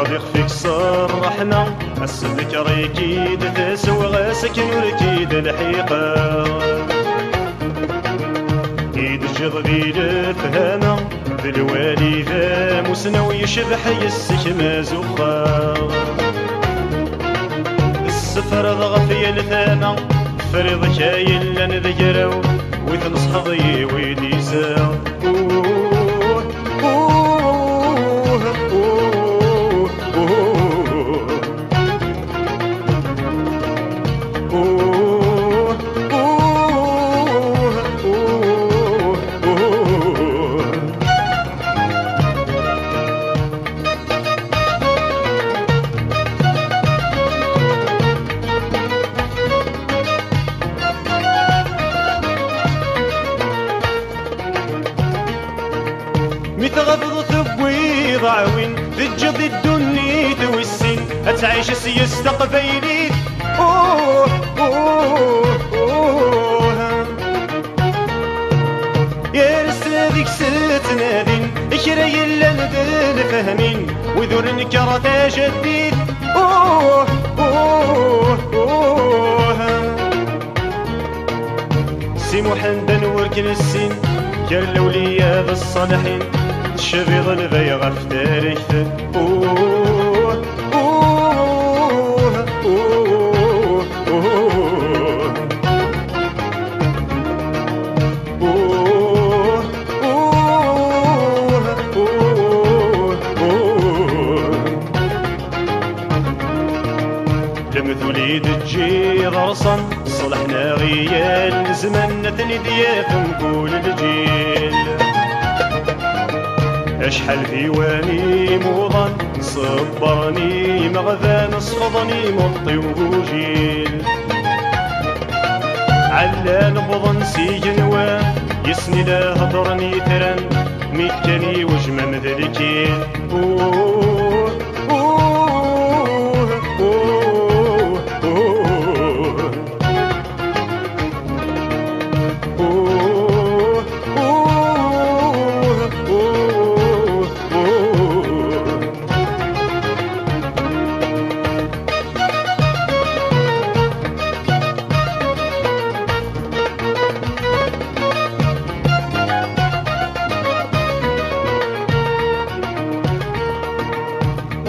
غادي خفيك صرحنا السذكر يكيد تسوى غاسك نركيد الحيقة ايد الجضبي لفهانا بالوالي ذا مسنا ويشبح يسك مازوخا السفر ضغفي لثانا فريض كاين لن ذكرو ويتنصحضي ويديسا متغفض ثبوي ضعوين تجد الدنيا توسين أتعيش سياسة قبيلي يا رسل ذيك ستنادين إكرا يلا ندل فهمين وذور نكرة جديد سي محمد وركن السين كر الأولياء بالصالحين تشبيض البيغة في تاريخ لمثولي تجي غرصا صلحنا غيال زماننا تنديا في كل الجيل اشحال في واني موضا صبرني مغذان صفضني مطي وجيل علان بضن سيجنوا يسني لا هضرني ترن ميكاني وجمم ذلكيل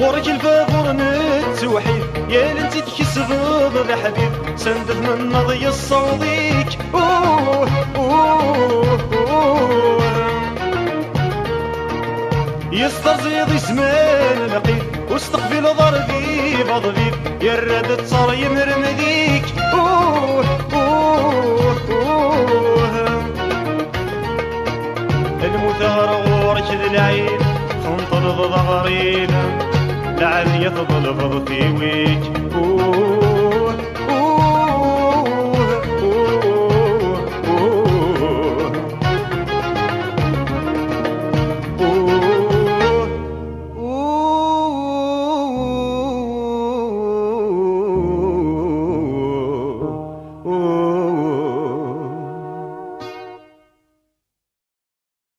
ورك الفاضل نتوحيد يا لنتي تكسب الحبيب سندت من نضي الصديق يسترزيض زمان نقيب واستقبل ضربي بضبيب يا الراد تصار يمرم ذيك المثار غورك العين خنطر ضغرينا لعل يفضل فضتي ويك